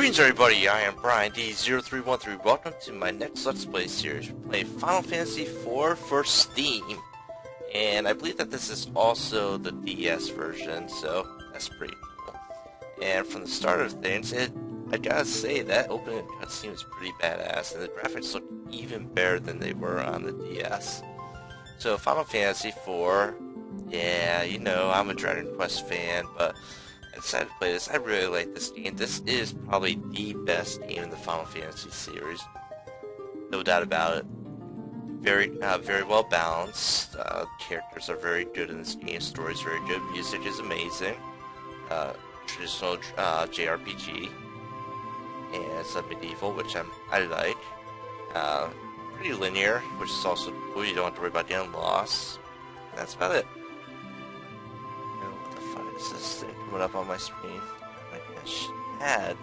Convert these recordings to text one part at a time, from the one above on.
Greetings everybody, I am Brian D0313. Welcome to my next Let's Play series. We're playing Final Fantasy IV for Steam. And I believe that this is also the DS version, so that's pretty cool. And from the start of things, I gotta say that opening cutscene was pretty badass, and the graphics look even better than they were on the DS. So Final Fantasy IV, yeah, you know, I'm a Dragon Quest fan, but I decided to play this. I really like this game. This is probably the best game in the Final Fantasy series. No doubt about it. Very well balanced. Characters are very good in this game. Story is very good. Music is amazing. Traditional JRPG. And it's a medieval, which I like. Pretty linear, which is also cool. You don't have to worry about getting lost. And that's about it. What the fuck is this thing coming up on my screen? Oh my gosh. Ads.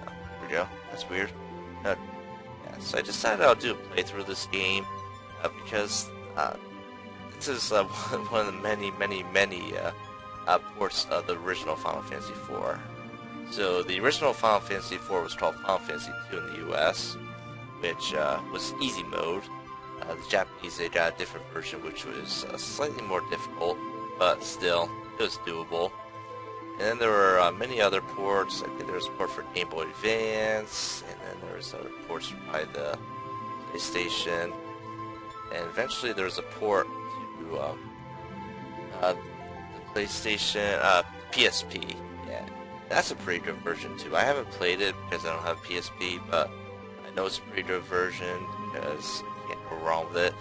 Oh, here we go. That's weird. Yeah, so I decided I'll do a playthrough of this game because this is one of the many ports of the original Final Fantasy IV. So the original Final Fantasy IV was called Final Fantasy II in the US, which was easy mode. The Japanese, they got a different version, which was slightly more difficult, but still, it was doable. And then there were many other ports. I think there was a port for Game Boy Advance, and then there was other ports by the PlayStation, and eventually there was a port to the PlayStation, PSP. Yeah, that's a pretty good version too. I haven't played it because I don't have PSP, but I know it's a pretty good version because can't go wrong with it.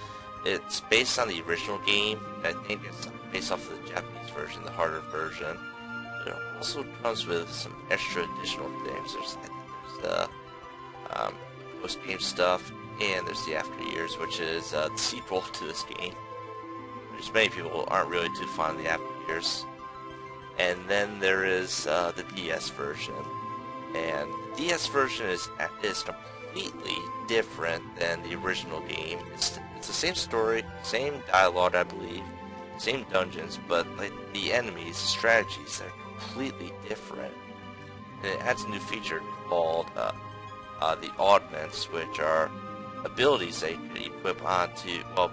It's based on the original game. I think it's based off of the Japanese version, the harder version. But it also comes with some extra additional things. There's the post-game stuff, and there's the After Years, which is the sequel to this game. Which many people aren't really too fond of the After Years. And then there is the DS version, and the DS version is completely different than the original game. It's the same story, same dialogue, I believe, same dungeons, but like the enemies, strategies are completely different. And it adds a new feature called the augments, which are abilities that you can equip onto. Well,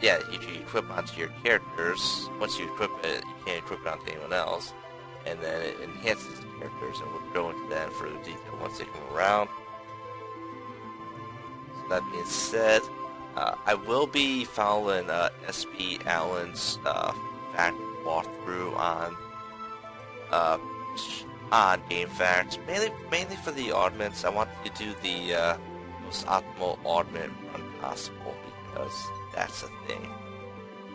you can equip onto your characters. Once you equip it, you can't equip it onto anyone else, and then it enhances the characters, and we'll go into that in further detail once they come around. That being said, I will be following SB Allen's fact walkthrough on GameFAQs, mainly for the augments. I want to do the most optimal augment run possible because that's a thing.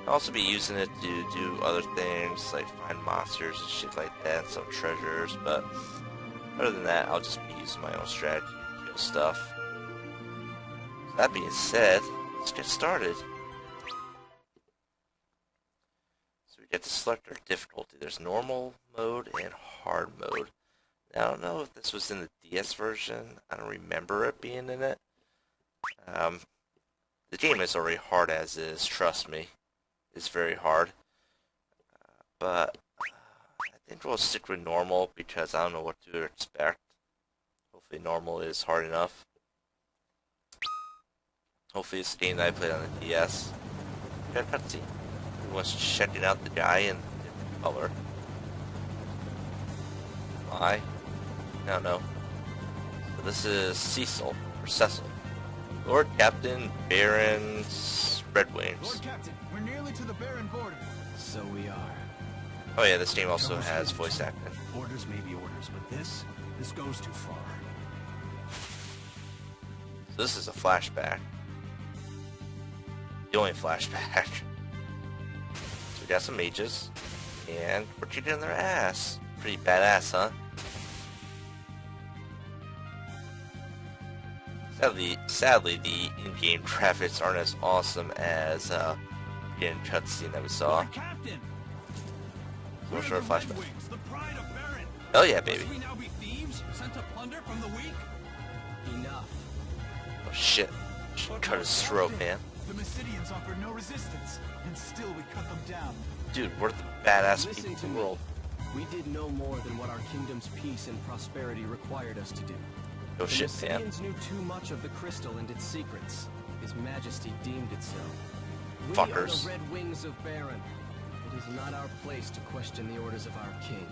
I'll also be using it to do other things like find monsters and shit like that, some treasures, but other than that, I'll just be using my own strategy to kill stuff. That being said, let's get started. So we get to select our difficulty. There's normal mode and hard mode. Now, I don't know if this was in the DS version. I don't remember it being in it. The game is already hard as is, trust me. It's very hard. But I think we'll stick with normal because I don't know what to expect. Hopefully normal is hard enough. Hopefully it's a game that I played on the DS. Got a cutscene. Everyone's checking out the guy in the color. Why? I don't know. So this is Cecil, or Cecil. Lord Captain Baron's Red Wings. Lord Captain, we're nearly to the Baron border. So we are. Oh yeah, this game also has voice acting. Orders may be orders, but this goes too far. So this is a flashback. The only flashback. So we got some mages, and we're kicking their ass. Pretty badass, huh? Sadly, the in-game graphics aren't as awesome as the cutscene that we saw. We'll show a flashback. Oh yeah, baby. Oh shit. Should cut his throat, man. The Mysidians offer no resistance, and still we cut them down. Dude, we're the badass people in the world. We did no more than what our kingdom's peace and prosperity required us to do. No The shit, man. Mysidians knew too much of the crystal and its secrets. His Majesty deemed it so. We are Fuckers. the Red Wings of Baron. It is not our place to question the orders of our king.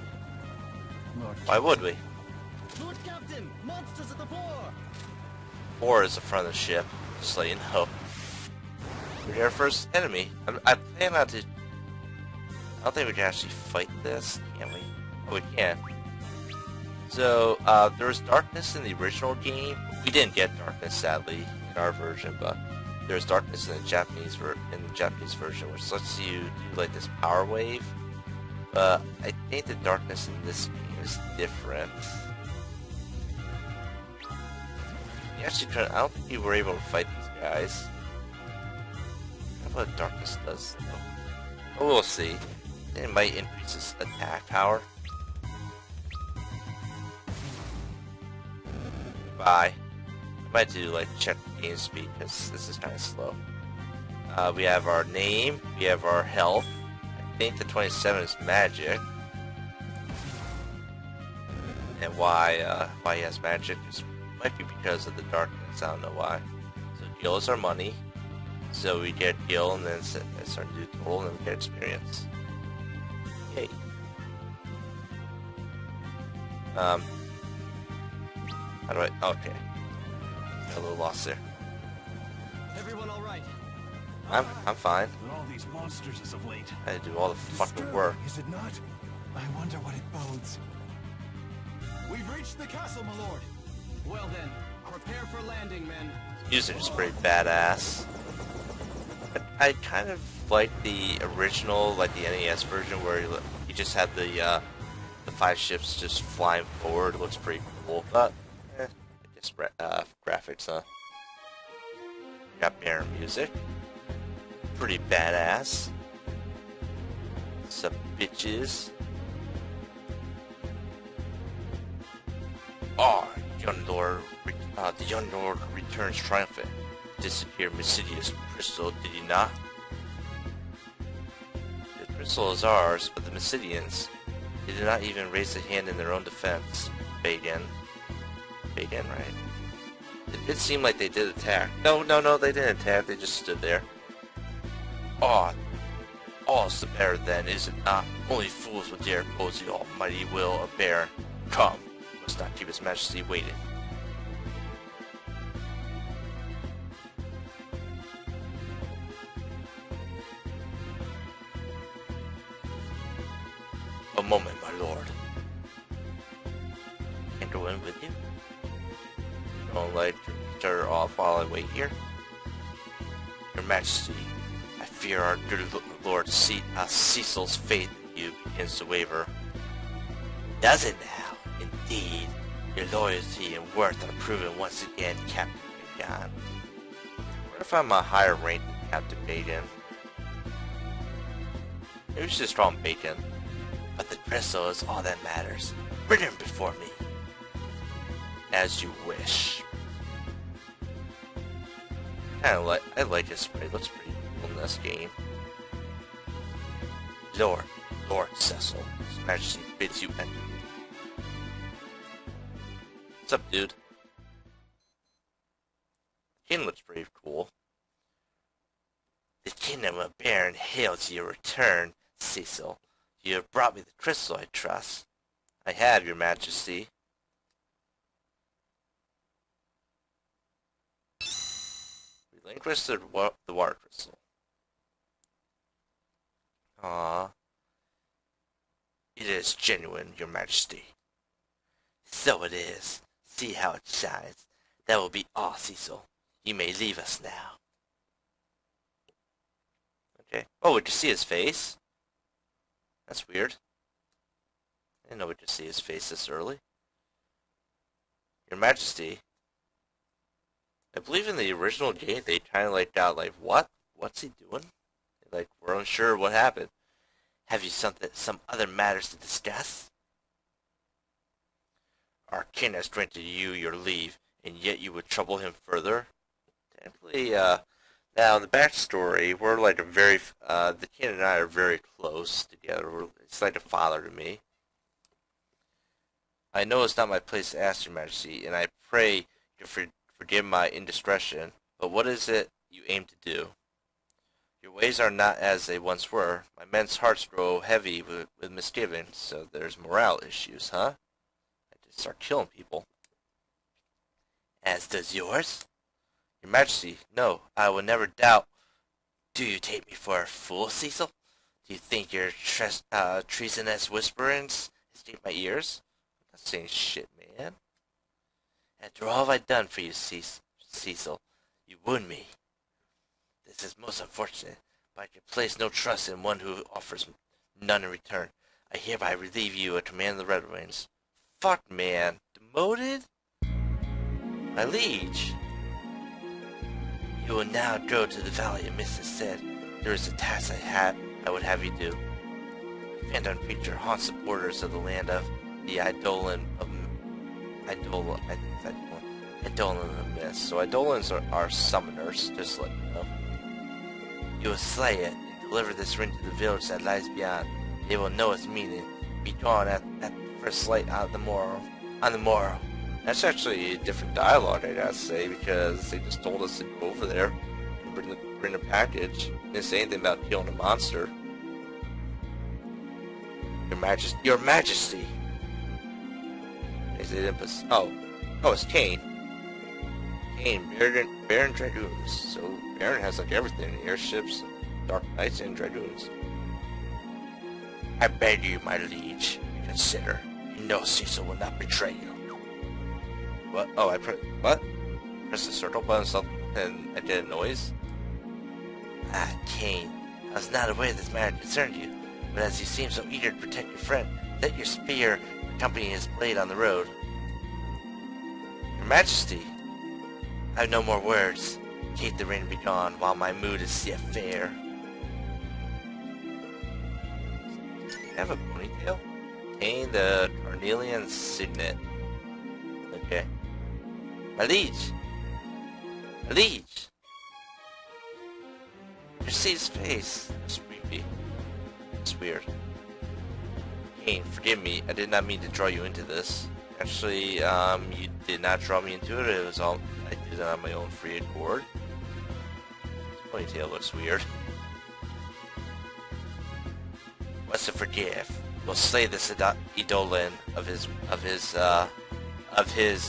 Lord Why would we? Lord Captain! Monsters at the fore! 4 is the front of the ship, just so you know. We're our first enemy. I plan not to... I don't think we can actually fight this, can we? Oh, we can. So, there was darkness in the original game. We didn't get darkness, sadly, in our version, but there's darkness in the Japanese version, which lets you do like this power wave. But I think the darkness in this game is different. You actually couldn't. I don't think you were able to fight these guys. I don't know what darkness does, though. But we'll see. It might increase its attack power. Bye. I might do like check game speed because this is kind of slow. We have our name. We have our health. I think the 27 is magic. And why he has magic is might be because of the darkness. I don't know why. So gil is our money. So we get gil and then start to do total and then we get experience. Yay. How do I? Okay. Got a little lost there. Everyone all right? I'm fine. With all these monsters as of late. I had to do all the fucking work. Is it not? I wonder what it bodes. We've reached the castle, my lord. Well then, prepare for landing, men. Music is pretty badass. I kind of like the original, like the NES version, where you just had the 5 ships just flying forward. It looks pretty cool, but I guess graphics, huh? Got Baron music, pretty badass. Some bitches. Oh, the young lord returns triumphant. Disappeared Mysidius crystal, did he not? The crystal is ours, but the Mysidians, they did not even raise a hand in their own defense. Bagan, right? It did seem like they did attack. No, they didn't attack, they just stood there. Oh, all's the better then, is it not? Only fools would dare oppose the almighty will of Baron. Come, we must not keep his majesty waiting. A moment, my lord. Can't go in with you? Don't like to start her off while I wait here? Your Majesty, I fear our good Lord Cecil's faith in you begins to waver. Does it now? Indeed, your loyalty and worth are proven once again, Captain Bagan. What if I'm a higher rank than Captain Bagan? Maybe we should just call him Bacon. But the crystal is all that matters. Bring him before me. As you wish. I like his spray. It looks pretty cool in this game. Lord Cecil, His Majesty bids you enter. What's up, dude? The king looks pretty cool. The kingdom of Baron hails your return, Cecil. You have brought me the crystal, I trust. I have, your Majesty. Relinquish the water crystal. Ah, it is genuine, your Majesty. So it is. See how it shines. That will be all, Cecil. You may leave us now. Okay. Oh, would you see his face? That's weird. I didn't know we could see his face this early. Your Majesty. I believe in the original game they kind of like got like, what? What's he doing? Like, we're unsure what happened. Have you some other matters to discuss? Our king has granted you your leave, and yet you would trouble him further? Technically, now in the backstory, we're like the king and I are very close together. It's like a father to me. I know it's not my place to ask your majesty, and I pray you forgive my indiscretion, but what is it you aim to do? Your ways are not as they once were. My men's hearts grow heavy with misgivings, so there's morale issues, huh? I just start killing people. As does yours? Your majesty, no, I will never doubt. Do you take me for a fool, Cecil? Do you think your treasonous whisperings escape my ears? I'm not saying shit, man. After all I've done for you, Cecil, you wound me. This is most unfortunate, but I can place no trust in one who offers none in return. I hereby relieve you of command of the Red Wings. Fuck, man. Demoted? My liege. You will now go to the Valley of Mist instead. There is a task I would have you do. The phantom creature haunts the borders of the land of the Eidolon of Mist. So Eidolons are summoners, just to let you know. You will slay it and deliver this ring to the village that lies beyond. They will know its meaning. Be gone at the first light on the morrow. That's actually a different dialogue, I gotta say, because they just told us to go over there and bring the package. They didn't say anything about killing a monster. Your Majesty. They didn't put, oh, it's Kane. Baron Dragoons. So Baron has like everything: airships, Dark Knights, and Dragoons. I beg you, my liege, consider. You know Cecil will not betray you. What? Oh, what? Press the circle button and I did a noise? Ah, Kane. I was not aware this matter concerned you, but as you seem so eager to protect your friend, let your spear accompany his blade on the road. Your Majesty, I have no more words. Keep the ring be gone while my mood is yet fair. Do you have a ponytail? Kane the Carnelian Signet. Okay. My liege! My liege! You see his face. It's creepy. It's weird. Kane, forgive me. I did not mean to draw you into this. Actually, you did not draw me into it. It was all I did it on my own free accord. His ponytail looks weird. What's to forgive? We'll slay this Eidolon of his,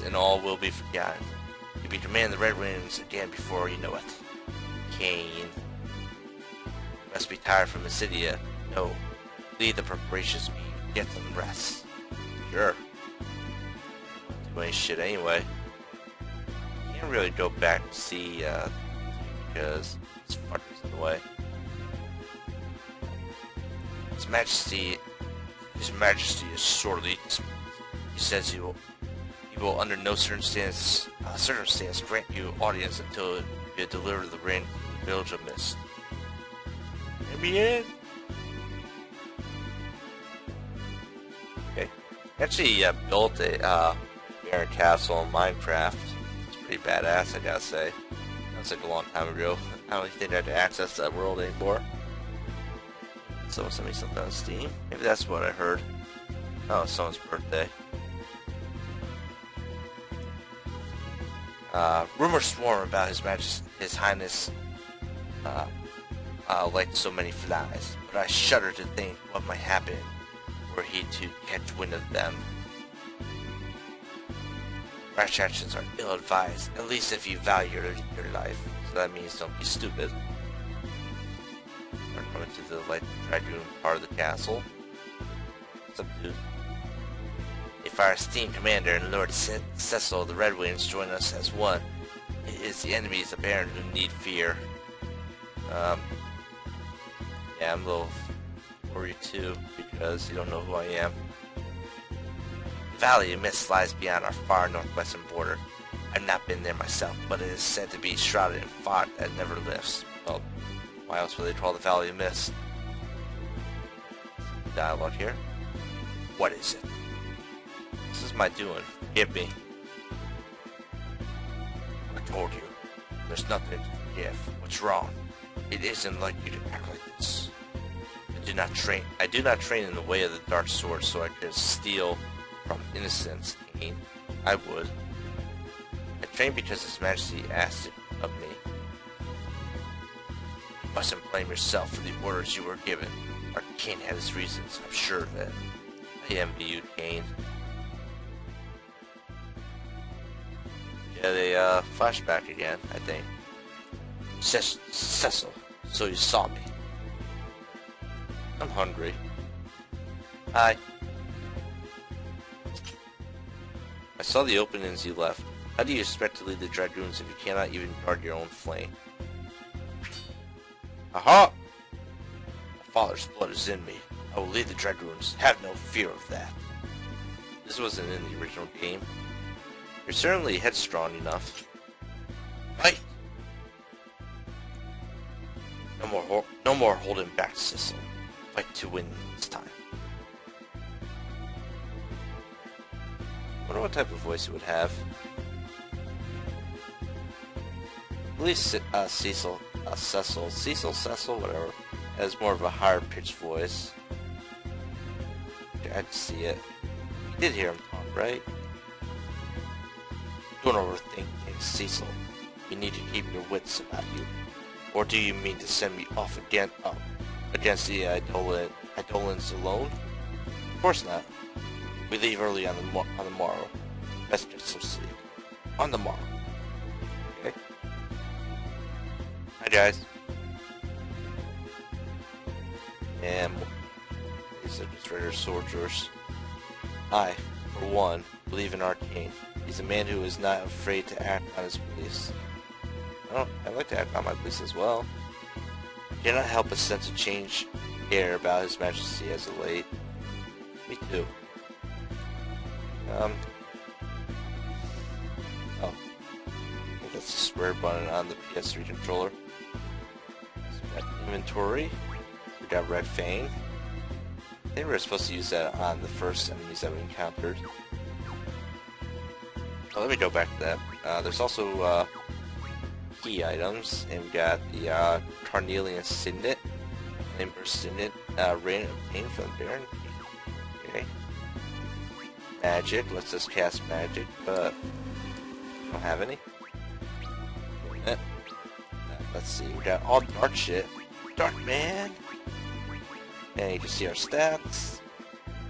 and all will be forgotten. You'll be commanding the Red Wings again before you know it. Kane. You must be tired from Acidia. No. Lead the preparations meeting. Get some rest. Sure. Don't do any shit anyway. Can't really go back and see, because this fucker's in the way. His Majesty is sorely. He says he will under no circumstance grant you audience until you deliver the ring to the village of Mist. Let me in. Okay. Actually, built a Baron Castle in Minecraft. It's pretty badass, I gotta say. That was like a long time ago. I don't think I had to access that world anymore. Someone sent me something on Steam. Maybe that's what I heard. Oh, it's someone's birthday. Rumors swarm about His Highness, like so many flies, but I shudder to think what might happen were he to catch wind of them. Rash actions are ill-advised, at least if you value your life, so that means don't be stupid. We're coming to the Dragoon part of the castle. What's up, dude? If our esteemed commander and Lord Cecil the Red Wings join us as one, it is the enemies of Baron who need fear. Yeah, I'm a little worried too, because you don't know who I am. The Valley of Mist lies beyond our far northwestern border. I've not been there myself, but it is said to be shrouded in fog that never lifts. Well, why else would they call the Valley of Mist? Dialogue here. What is it? This is my doing. Forgive me. I told you. There's nothing to forgive. What's wrong? It isn't like you to act like this. I do not train in the way of the dark sword, so I could steal from innocence, Cain. I would. I trained because His Majesty asked it of me. You mustn't blame yourself for the orders you were given. Our king had his reasons, I'm sure of it. I envy you, Cain. Yeah, they flashback again, I think. Cecil, so you saw me. I'm hungry. Hi. I saw the openings you left. How do you expect to lead the Dragoons if you cannot even guard your own flame? Aha! My father's blood is in me. I will lead the Dragoons. Have no fear of that. This wasn't in the original game. You're certainly headstrong enough. Fight! No more holding back, Cecil. Fight to win this time. I wonder what type of voice it would have. At least Cecil, whatever, has more of a higher pitched voice. I'd see it. You did hear him talk, right? Don't overthink things, Cecil. You need to keep your wits about you. Or do you mean to send me off again against the Eidolons alone? Of course not. We leave early on the morrow. Best get some sleep. On the morrow. Okay? Hi guys. And these are just regular soldiers. I, for one, believe in our king. He's a man who is not afraid to act on his beliefs. I like to act on my beliefs as well. I cannot help but sense a change air about His Majesty as of late. Me too. Oh. I think that's the square button on the PS3 controller. So we got inventory. We got Red Fang. I think we were supposed to use that on the first enemies that we encountered. Oh, let me go back to that. There's also key items, and we got the Carnelian Signet, Ember Signet, Rain of Pain from the Baron. Okay. Magic, let's just cast magic, but I don't have any. Let's see, we got all dark shit. Dark man! And you can see our stats.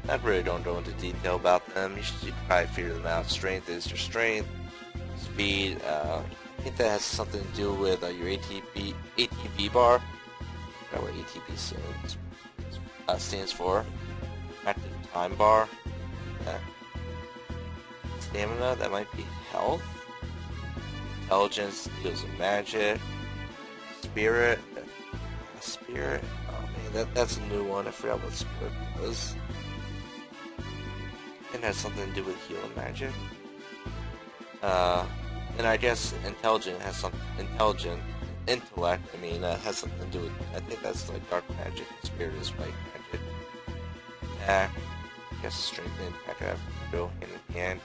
I really don't go into detail about them. You should probably figure them out. Strength is your strength. Speed, I think that has something to do with your ATB bar. I don't know what ATB stands for. Active time bar. Stamina, that might be health. Intelligence deals with magic. Spirit. Spirit. Oh man, that's a new one. I forgot what spirit was. It has something to do with healing magic. And I guess intelligent has some intellect. I mean, has something to do with. I think that's like dark magic. Spirit is white magic. Attack. I guess strength and attack have to go hand in hand.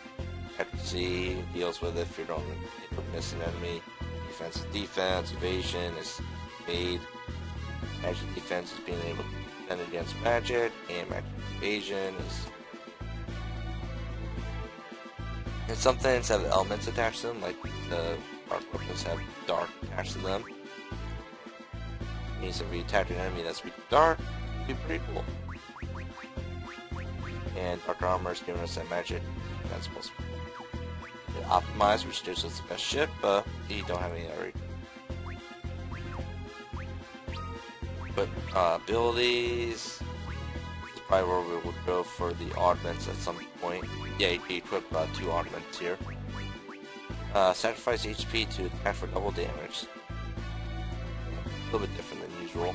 Accuracy deals with if you're going to miss an enemy. Defense is defense. Evasion is evade. Magic defense is being able to defend against magic, and magic evasion is. And some things have elements attached to them, like the dark weapons have dark attached to them. It means if we attack an enemy that's weak to dark, it'd be pretty cool. And dark armor is giving us that magic defense plus. Optimize, which gives us the best ship, but you don't have any other. But abilities, is probably where we will go for the augments at some point. Yeah, you can equip 2 augments here. Sacrifice HP to attack for double damage. A little bit different than usual.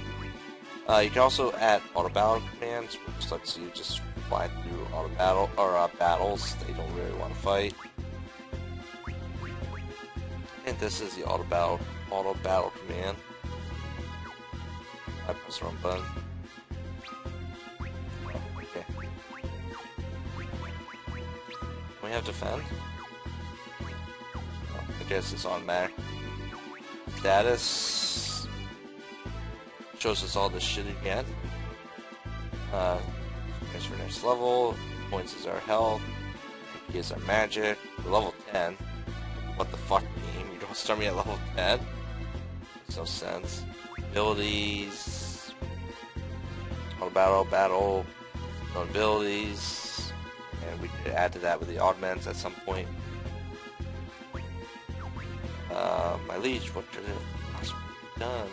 You can also add auto battle commands, which lets you just fly through auto battle or battles that you don't really want to fight. And this is the auto battle command. I press the wrong button. Okay. We have defend. I guess it's automatic. Status shows us all this shit again. Transfer next level. Points is our health. Here's our magic. We're level 10. What the fuck, game? You don't start me at level 10? Makes no sense. Abilities. Auto battle, no abilities. And we could add to that with the augments at some point. My liege, what could it possibly be done?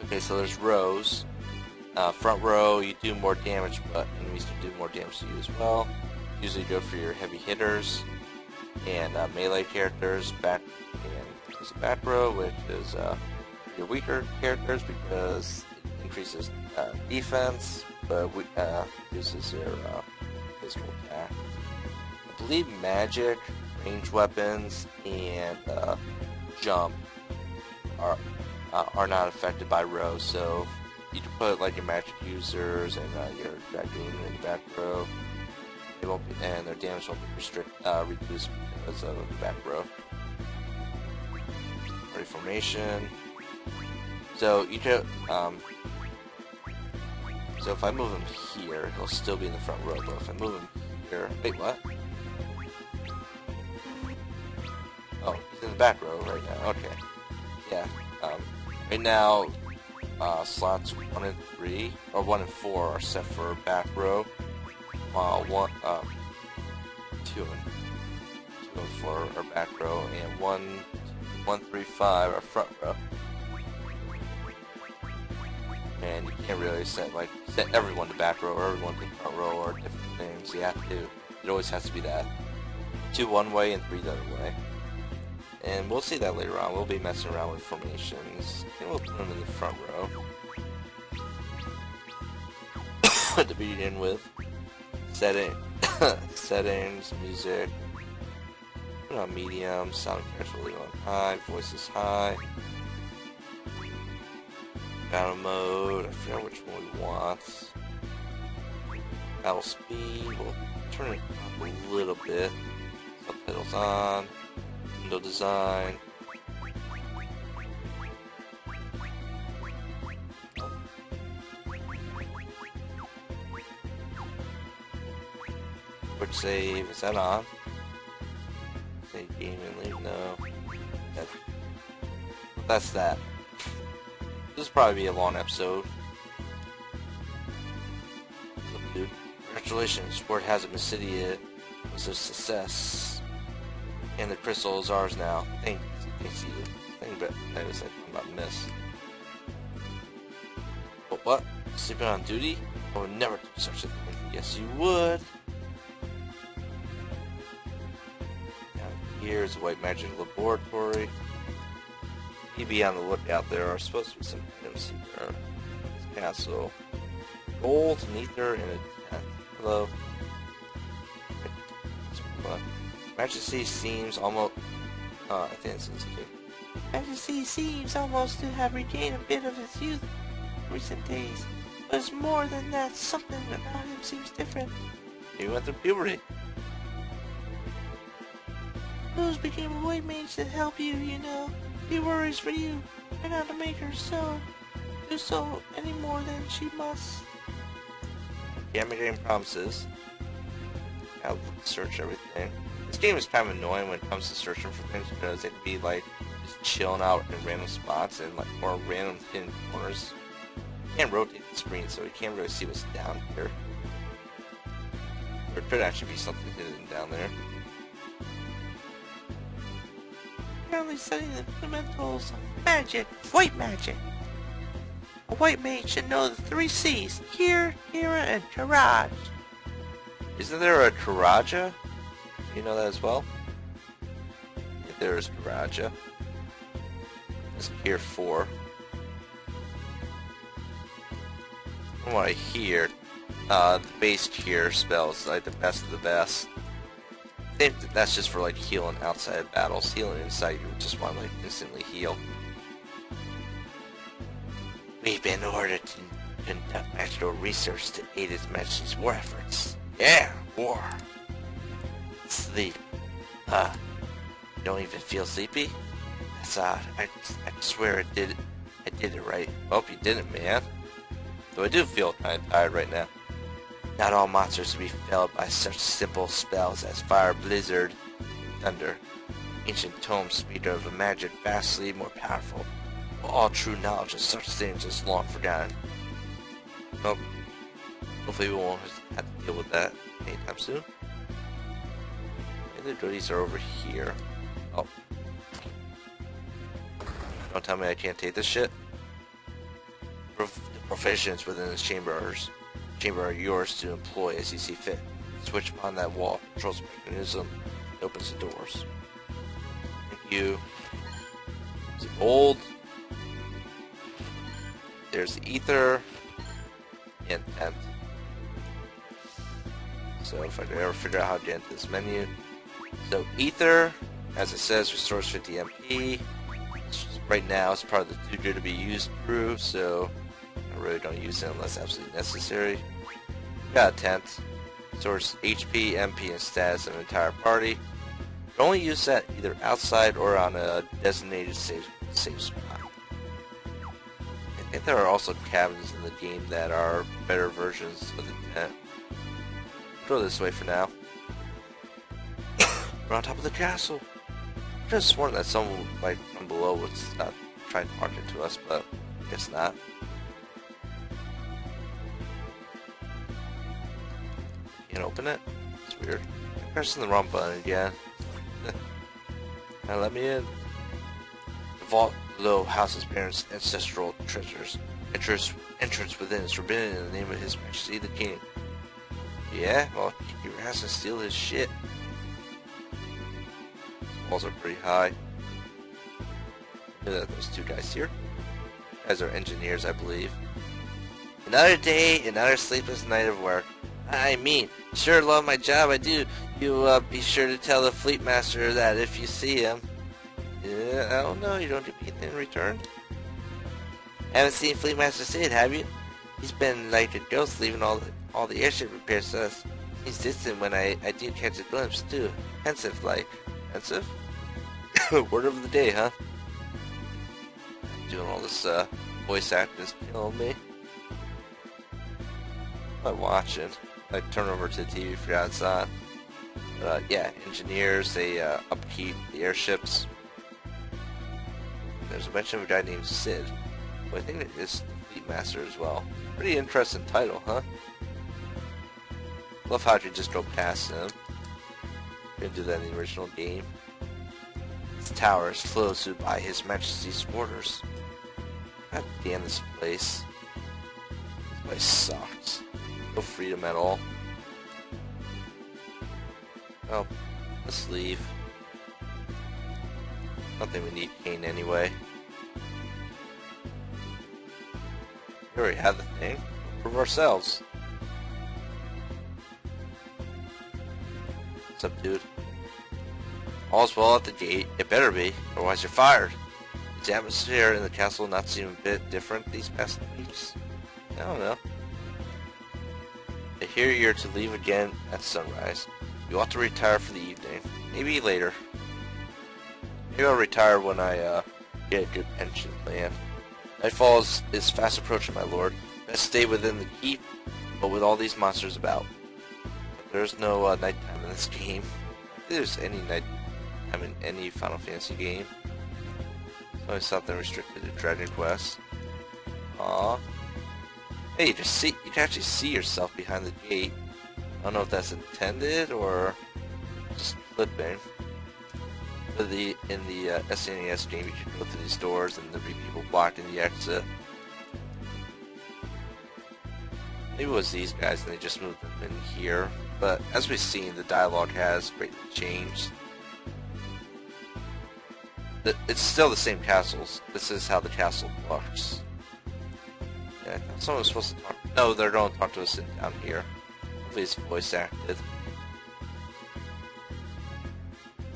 Okay, so there's rows. Front row, you do more damage, but enemies can do more damage to you as well. Usually good for your heavy hitters and melee characters. And there's a back row, which is your weaker characters because it increases defense, but reduces your physical attack. I believe magic, ranged weapons, and jump are not affected by rows, so you can put like your magic users and your dragoon in the back row. They won't be, and their damage won't be reduced because of the back row. Ready formation. So you can so if I move him here, he'll still be in the front row. But if I move him here, wait, what? Oh, he's in the back row right now. Okay, yeah. Right now, slots 1 and 3 or 1 and 4 are set for back row, while 2 and 4 are back row, and 1, 3, 5 are front row. And you can't really set everyone to back row or everyone to front row or different things. You have to. It always has to be that 2 one way and 3 the other way. And we'll see that later on. We'll be messing around with formations. And we'll put them in the front row. To begin with. Settings, music. Put on medium. Sound effects will leave on high. Voice is high. Battle mode. I forget which one we want. Battle speed. We'll turn it up a little bit. Subtitles on. Window design. Quick save, is that on? Save game and leave, no. That's that. This will probably be a long episode. So, dude, congratulations, Fort Hazard City was a success. And the crystal is ours now. Thanks you. But I was like, I'm about to miss. But what? Sleeping on duty? I would never do such a thing. Yes, you would. Down here is a white magic laboratory. You be on the lookout. There are supposed to be some items here. This castle. Gold, nether, and a tent. Hello. Majesty seems almost... I think this is good. Majesty seems almost to have regained a bit of his youth in recent days. But it's more than that. Something about him seems different. He went through puberty. Rose became a white mage to help you, you know. He worries for you. Try not to make her do so any more than she must. Can't make any promises. I'll search everything. This game is kind of annoying when it comes to searching for things because it can be like just chilling out in random spots and like more random hidden corners. You can't rotate the screen, so you can't really see what's down here. There could actually be something hidden down there. Apparently studying the fundamentals of magic, white magic. A white mage should know the 3 C's: Kir, Kira, and Karaj. Isn't there a Karaja? You know that as well? If there is Karaja. It's Kir 4. From what I hear, the base Kir spell is like the best of the best. I think that's just for like healing outside of battles. Healing inside, you just want to like instantly heal. We've been ordered to conduct magical research to aid His Majesty's war efforts. Yeah, war. Sleep. You don't even feel sleepy? That's odd. I swear I did it right. Hope you didn't, man. Though I do feel kind of tired right now. Not all monsters to be felled by such simple spells as fire, blizzard, and thunder. Ancient tomes speak of a magic vastly more powerful, but all true knowledge of such things is long forgotten. Well, hopefully we won't have to deal with that anytime soon. The goodies are over here. Oh. Don't tell me I can't take this shit. The provisions within this chamber are yours to employ as you see fit. Switch upon that wall controls mechanism. It opens the doors. Thank you. There's the gold. There's the ether. And tent. So if I could ever figure out how to get into this menu. So ether, as it says, restores 50 MP. Right now it's part of the too good to be used crew, so I really don't use it unless absolutely necessary. Got a tent. Restores HP, MP, and status of an entire party. You can only use that either outside or on a designated safe spot. I think there are also cabins in the game that are better versions of the tent. Go this way for now. We're on top of the castle. I could have sworn that someone like from below was trying to market to us, but I guess not. Can't open it? It's weird. I'm pressing the wrong button again. Now let me in. The vault below houses parents' ancestral treasures. Entrance within is forbidden in the name of His Majesty the King. Yeah? Well, keep your ass and steal his shit. Walls are pretty high. Look at those two guys here. Guys are engineers, I believe. Another day, another sleepless night of work. I mean, sure love my job, I do. You be sure to tell the fleet master that if you see him. I don't know, you don't do anything in return? Haven't seen Fleet Master Sid, have you? He's been like a ghost, leaving all the airship repairs to us. He's distant when I do catch a glimpse too. Pensive like. Pensive? Word of the day, huh? Doing all this voice acting is killing me. I'm watching. I turn over to the TV, forgot it's on. Yeah, engineers, they upkeep the airships. There's a mention of a guy named Sid, who I think it is the Fleet Master as well. Pretty interesting title, huh? Love how you just go past him. Couldn't do that in the original game. This tower is closed by His Majesty's orders. God damn this place. This place sucks. No freedom at all. Well, let's leave. Not that we need Kane anyway. We already have the thing. Prove ourselves. What's up, dude? All's well at the gate. It better be, otherwise you're fired. Is the atmosphere in the castle not seem a bit different these past weeks? I don't know. I hear you're to leave again at sunrise. You ought to retire for the evening. Maybe later. Maybe I'll retire when I get a good pension plan. Nightfall is fast approaching, my lord. Best stay within the keep, but with all these monsters about. But there's no nighttime in this game. If there's any nighttime in any Final Fantasy game. It's only something restricted to Dragon Quest. Aww. Hey, you can actually see yourself behind the gate. I don't know if that's intended or just flipping. But in the SNES game, you can go through these doors and there'll be people blocking the exit. Maybe it was these guys and they just moved them in here. But as we've seen, the dialogue has greatly changed. It's still the same castles. This is how the castle looks. Yeah, I thought someone was supposed to talk. No, they're going to talk to us down here. Hopefully it's voice acted.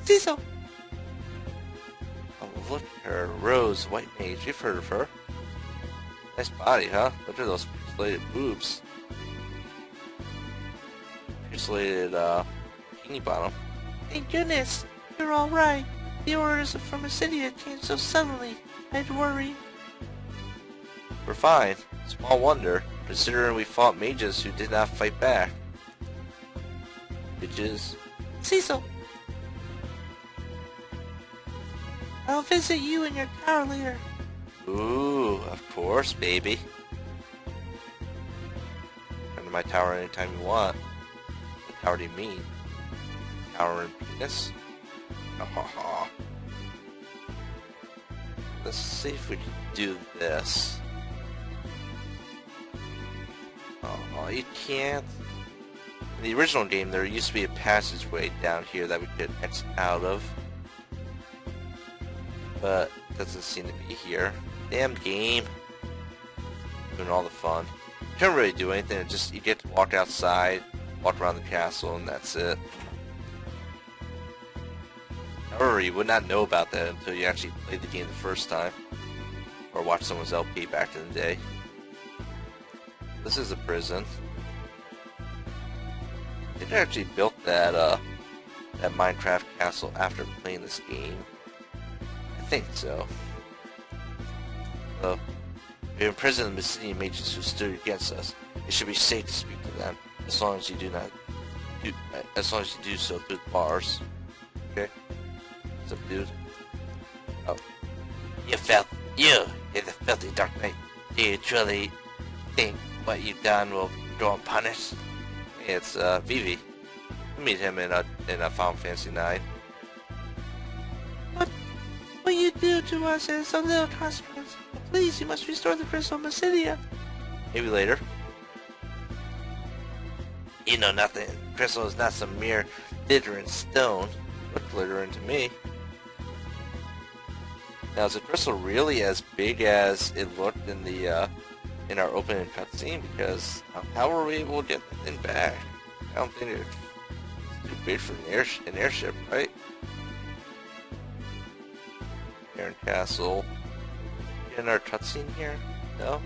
Cecil! Oh, look at her. Rose, white mage. You've heard of her. Nice body, huh? Look at those pixelated boobs. Pixelated, bikini bottom. Thank goodness! You're alright. The orders from a city that came so suddenly. I'd worry. We're fine. Small wonder. considering we fought mages who did not fight back. Bitches. Cecil! I'll visit you in your tower later. Ooh, of course, baby. Come to my tower anytime you want. What tower do you mean? Tower and penis? Ha. Let's see if we can do this. Oh, you can't. In the original game, there used to be a passageway down here that we could exit out of. But it doesn't seem to be here. Damn game. Doing all the fun. You can't really do anything, it's just you get to walk outside, walk around the castle, and that's it. However, you would not know about that until you actually played the game the first time. Or watched someone's LP back in the day. This is a prison. I think I actually built that that Minecraft castle after playing this game. I think so. So, we imprisoned the Mysidian mages who stood against us. It should be safe to speak to them, as long as you do so through the bars. Okay? What's up, dude? Oh. You're the filthy Dark Knight. Do you truly think what you've done will go unpunished? It's Vivi. We meet him in a Final Fantasy 9. What you do to us is of little consequence. Please, you must restore the crystal Mysidia. Maybe later. You know nothing. Crystal is not some mere glittering stone. Look glittering to me. Now, is the crystal really as big as it looked in the in our opening cutscene? Because how were we able to get that thing back? I don't think it's too big for an airship, right? Iron Castle. In our cutscene here? No?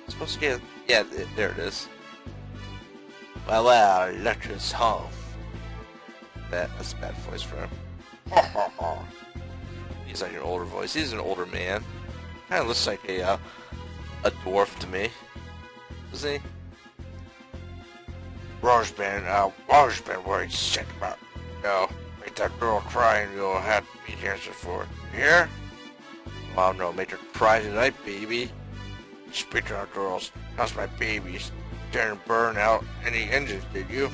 It's supposed to get... Yeah, there it is. Well, look who's home. That's a bad voice for him. He's like an older voice. He's an older man. Kind of looks like a dwarf to me. Doesn't he? Roger's been worried sick about you. No, make that girl cry and you'll have to be the answer for it. You hear? Well, no, make her cry tonight, baby. Speaking of girls, how's my babies? Didn't burn out any engines, did you?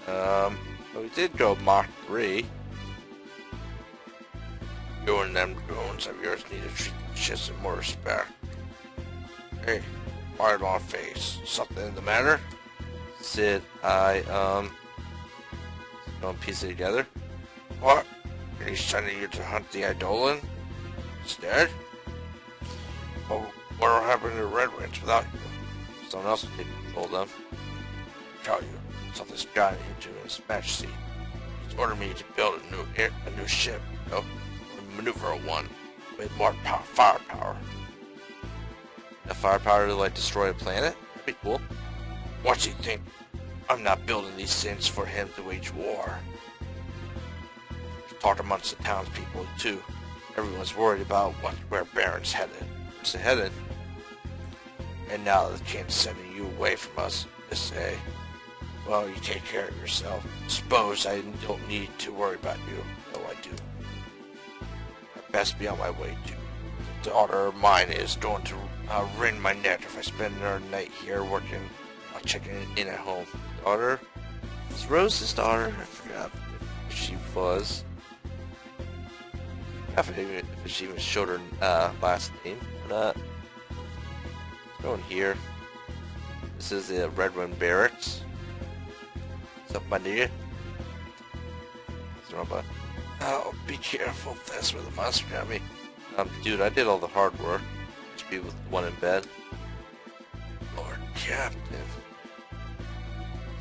Well, we did go Mach 3. You and them drones of yours need to treat the shits with more respect. Hey, wide long face. Something the matter? Sid, don't piece it together. What? And he's sending you to hunt the Eidolon? Instead? Well, what'll happen to the Red Wings without you? Someone else will take control of them. I tell you, something's gotten into His Majesty. He's ordered me to build a new ship, you know? Maneuver one with more firepower. The firepower to like destroy a planet? That'd be cool. What's he think? I'm not building these things for him to wage war. Talk amongst the townspeople too. Everyone's worried about where Baron's headed. Where's he headed? And now the king's sending you away from us. They say, well, you take care of yourself. Suppose I don't need to worry about you. No, I do. Best be on my way to. The daughter of mine is going to wring my neck if I spend another night here working, checking in at home. Daughter? It's Rose's daughter. I forgot if she was. I forgot if she even showed her last name or not. Let's go in here. This is the Red Wind Barracks. What's up, my nigga? What's wrong, bud? Oh, be careful, that's where the monster got me. Dude, I did all the hard work. Just be with one in bed. Lord Captain.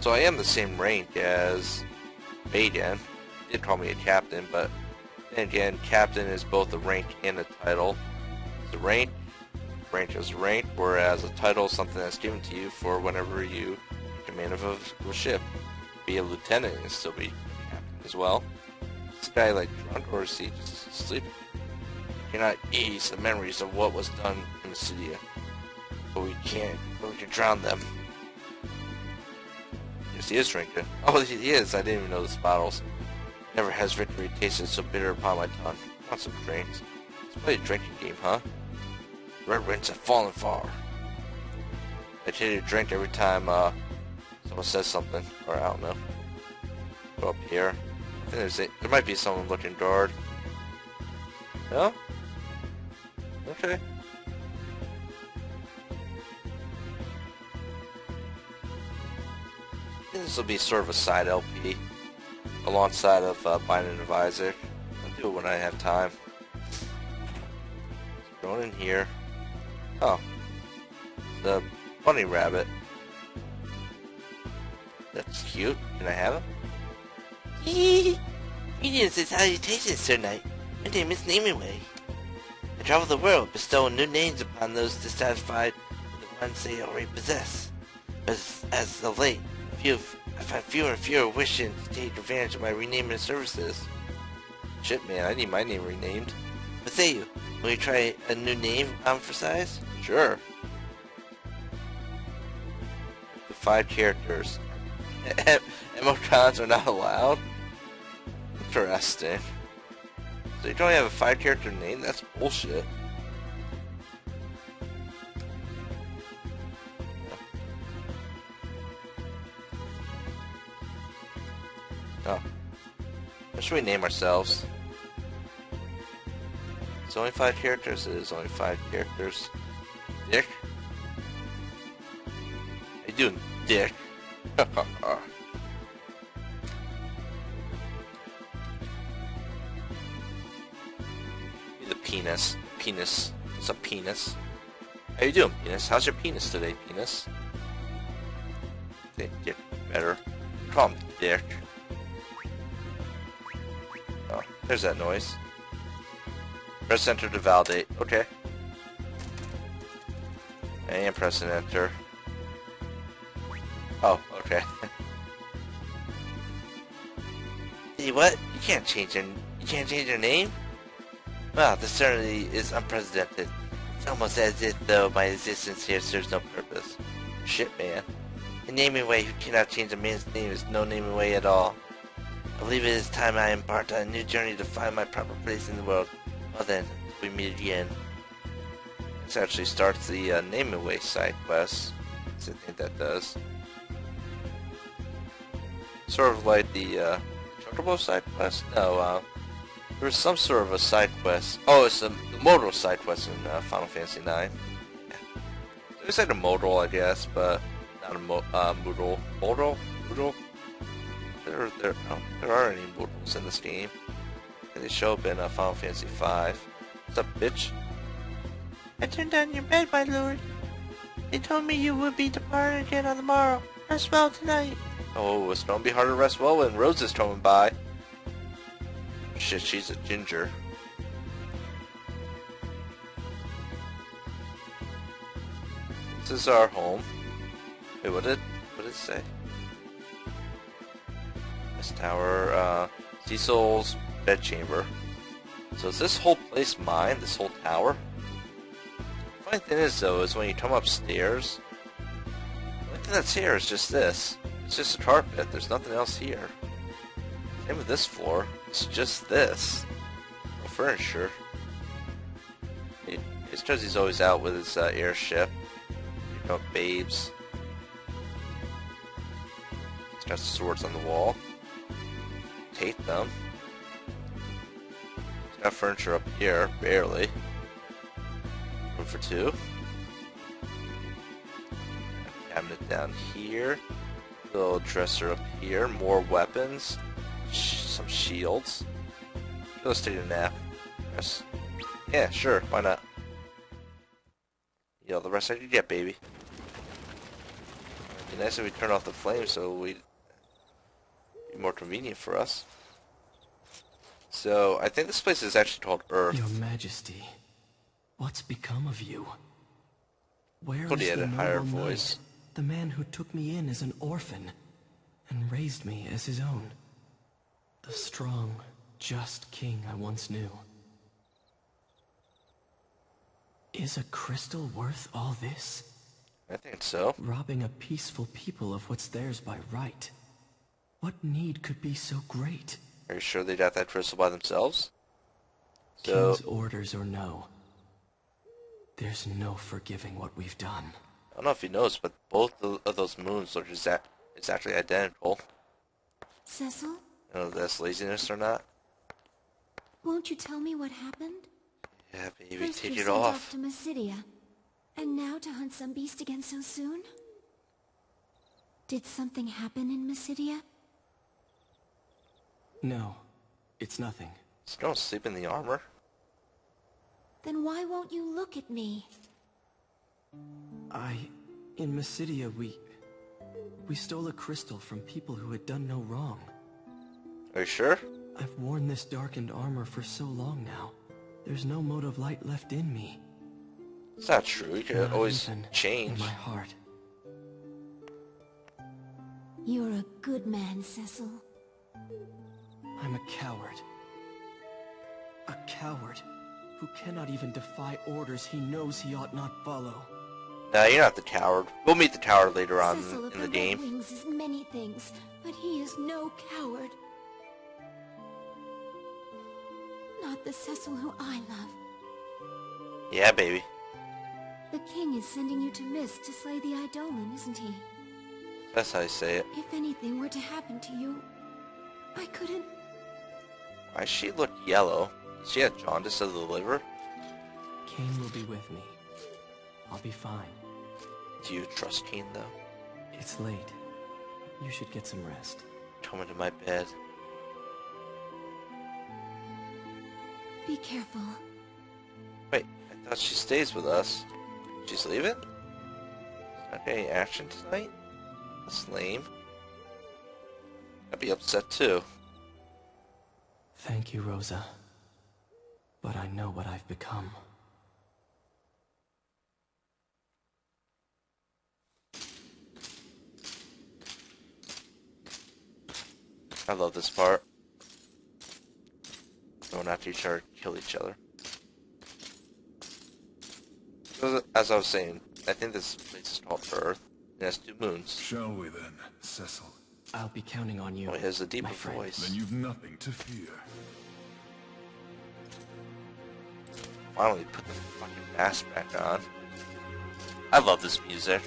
So I am the same rank as Maiden. He did call me a captain, but then again, captain is both a rank and a title. The rank is rank, whereas a title is something that's given to you for whenever you command of a ship. Be a lieutenant and still be a captain as well. Is this guy like drunk or is he just asleep? Cannot ease the memories of what was done in Mysidia. but we can't. But we can drown them. Yes, he is drinking. Oh, he is. I didn't even know this bottles. Never has victory tasted so bitter upon my tongue. I want some drinks. Let's play a drinking game, huh? Red winds have fallen far. I take a drink every time someone says something, or I don't know. Go up here. I think there might be someone looking guard. No? Okay. I think this will be sort of a side LP alongside of Binding of Isaac. I'll do it when I have time. So going in here. Oh. The bunny rabbit. That's cute. Can I have him? Hee. Greetings and salutations, Sir Knight. My name is Nameway. I travel the world, bestowing new names upon those dissatisfied with the ones they already possess. But as of late, I find fewer and fewer wishing to take advantage of my renaming services. Shit, man, I need my name renamed. What say you? Will you try a new name for size? Sure. The 5 characters. Emoticons are not allowed? Interesting. So you don't have a 5 character name? That's bullshit. Oh. What should we name ourselves? It's only 5 characters? It is only 5 characters. Dick? How you doing, Dick? The penis. Penis. It's a penis. How you doing, penis? How's your penis today, penis? I think Dick better. Call him Dick. Oh, there's that noise. Press enter to validate. Okay. I am pressing enter. Oh, okay. See what? You can't change your name? Wow, this certainly is unprecedented. It's almost as if though my existence here serves no purpose. Shit, man. A naming way who cannot change a man's name is no naming way at all. I believe it is time I embarked on a new journey to find my proper place in the world. Well then, we meet again. This actually starts the naming way side quest. I think that does. Sort of like the Chocobo side quest? No, there was some sort of a side quest. Oh, it's the modal side quest in Final Fantasy IX. Yeah. It's like a modal, I guess, but not a modal. Modal? Modal? There are any modals in this game. They show up in Final Fantasy V. What's up, bitch? I turned on your bed, my lord. They told me you would be departing again on the morrow. Rest well tonight. Oh, it's gonna be hard to rest well when Rose is coming by. Shit, she's a ginger. This is our home. Wait, what did it say? This tower, Cecil's bedchamber. So is this whole place mine? This whole tower? The funny thing is, though, is when you come upstairs, the only thing that's here is just this. It's just a carpet. There's nothing else here. Same with this floor. It's just this. No furniture. It's because he's always out with his airship. You know, babes. He's got swords on the wall. Take them. He's got furniture up here, barely. Room for 2. Cabinet down here. Little dresser up here. More weapons. Some shields. Let's take a nap. Yes. Yeah, sure. Why not? You know, the rest I could get, baby. It'd be nice if we turn off the flames so we'd be more convenient for us. So, I think this place is actually called Earth. Your Majesty, what's become of you? Where Put is it the in a higher noble voice. knight, the man who took me in as an orphan and raised me as his own? The strong, just king I once knew. Is a crystal worth all this? I think so. Robbing a peaceful people of what's theirs by right. What need could be so great? Are you sure they got that crystal by themselves? So, King's orders or no, there's no forgiving what we've done. I don't know if you noticed, but both of those moons look exactly identical. Cecil, I don't know if that's laziness or not. won't you tell me what happened? Yeah, baby, First take you're it sent off. to Mysidia, and now to hunt some beast again so soon? Did something happen in Mysidia? No, it's nothing. So don't sleep in the armor. Then why won't you look at me? In Mysidia, we stole a crystal from people who had done no wrong. Are you sure? I've worn this darkened armor for so long now. There's no mote of light left in me. It's not true. You can Not always even change. in my heart. You're a good man, Cecil. I'm a coward. A coward who cannot even defy orders he knows he ought not follow. Nah, you're not the coward. We'll meet the coward later on Cecil of in the the game. Red Wings is many things, but he is no coward. Not the Cecil who I love. Yeah, baby. The king is sending you to Mist to slay the Eidolon, isn't he? That's how you say it. If anything were to happen to you, I couldn't... Why does she look yellow? Does she have jaundice of the liver? Kane will be with me. I'll be fine. Do you trust Keen, though? It's late. You should get some rest. Come into my bed. Be careful. Wait, I thought she stays with us. She's leaving? Not any action tonight? That's lame. I'd be upset too. Thank you, Rosa. But I know what I've become. I love this part. Going after each other, kill each other. As I was saying, I think this place is called Earth. It has 2 moons. Shall we then, Cecil? I'll be counting on you. Oh, it has a deeper my friend. voice. Then you've nothing to fear. Finally put the fucking mask back on. I love this music.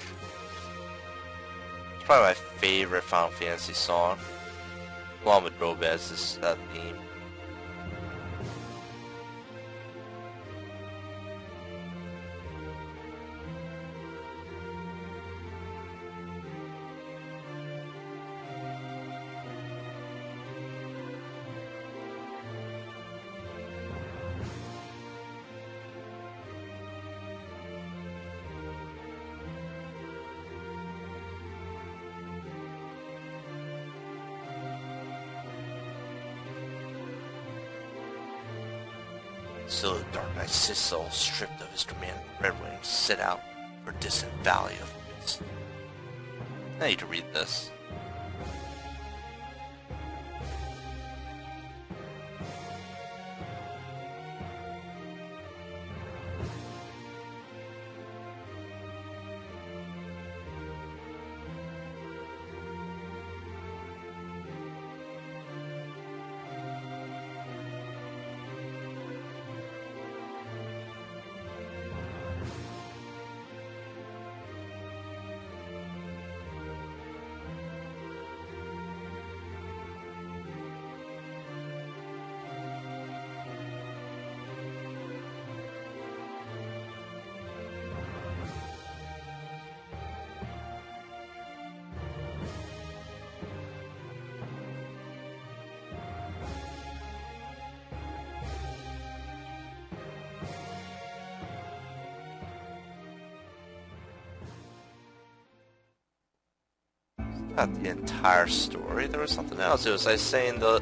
It's probably my favorite Final Fantasy song. Along with Robez's theme. So the Dark Knight Cecil, stripped of his command of the Red Wings, set out for distant valley of mist. I need to read this. Not the entire story. There was something else. It was like saying the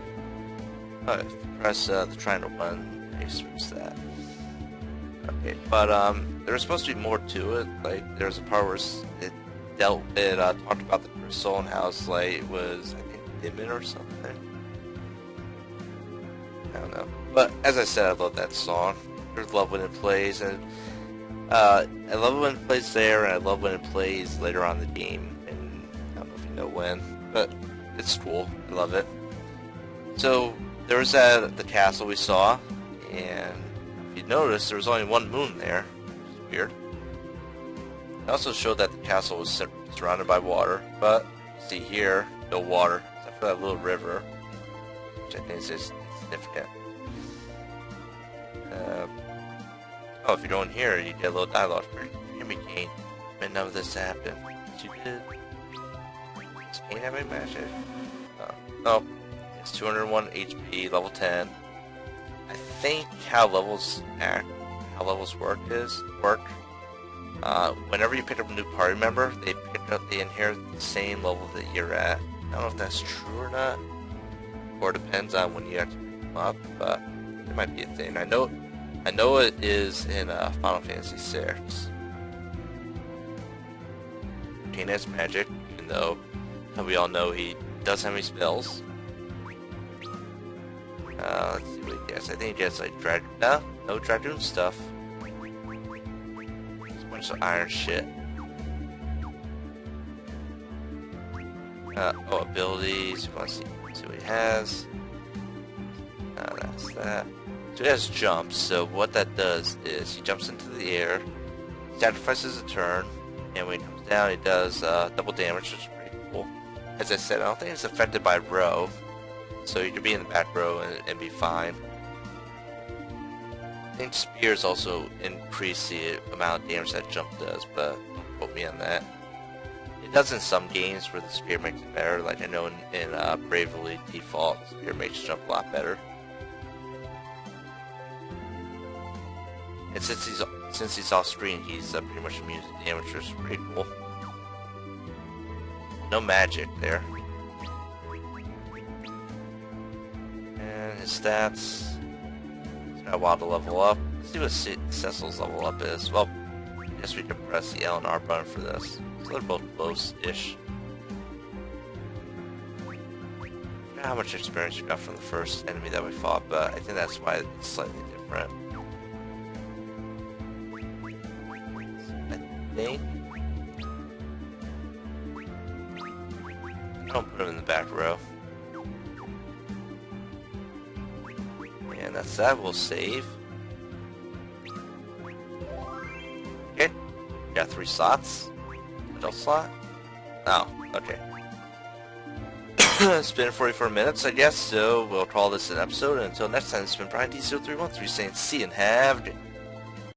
press the triangle button. Fix that. Okay, but there was supposed to be more to it. Like there was a part where it talked about the crystal and how its light was, I think, dimming or something. I don't know. But as I said, I love that song. There's love when it plays, and I love it when it plays there, and I love when it plays later on in the game, and I don't know if you know when, but it's cool. I love it. So there was the castle we saw, and if you notice, there was only one moon there, which is weird. It also showed that the castle was surrounded by water, but see here, no water, except for that little river, which I think is just significant. Oh, if you don't hear, you get a little dialogue. Hear me, Kane. But none of this happened. Yes, you did. Does Kane have any magic? No. It's 201 HP, level 10. I think how levels work. Whenever you pick up a new party member, they inherit the same level that you're at. I don't know if that's true or not, or it depends on when you actually pick them up, but it might be a thing. I know it is in Final Fantasy VI. Kane has magic, even though we all know he doesn't have any spells. Let's see what he gets. I think he gets like no Dragoon stuff. Just a bunch of iron shit. Abilities. You want to see what he has? That's that. So he has jumps, so what that does is he jumps into the air, sacrifices a turn, and when he comes down he does double damage, which is pretty cool. As I said, I don't think it's affected by row, so you can be in the back row and be fine. I think spears also increase the amount of damage that jump does, but don't quote me on that. It does in some games where the spear makes it better, like I know in Bravely Default, the spear makes you jump a lot better. And since he's off screen, he's pretty much immune to damage, which is pretty cool. No magic there. And his stats. He's got a while to level up. Let's see what Cecil's level up is. Well, I guess we can press the L and R button for this. So they're both close-ish. I don't know how much experience we got from the first enemy that we fought, but I think that's why it's slightly different. I don't put him in the back row. And that's that. We'll save. Okay. Got 3 slots. Adult slot? Oh, okay. It's been 44 minutes, I guess, so we'll call this an episode. And until next time, it's been Brian D0313 saying see and have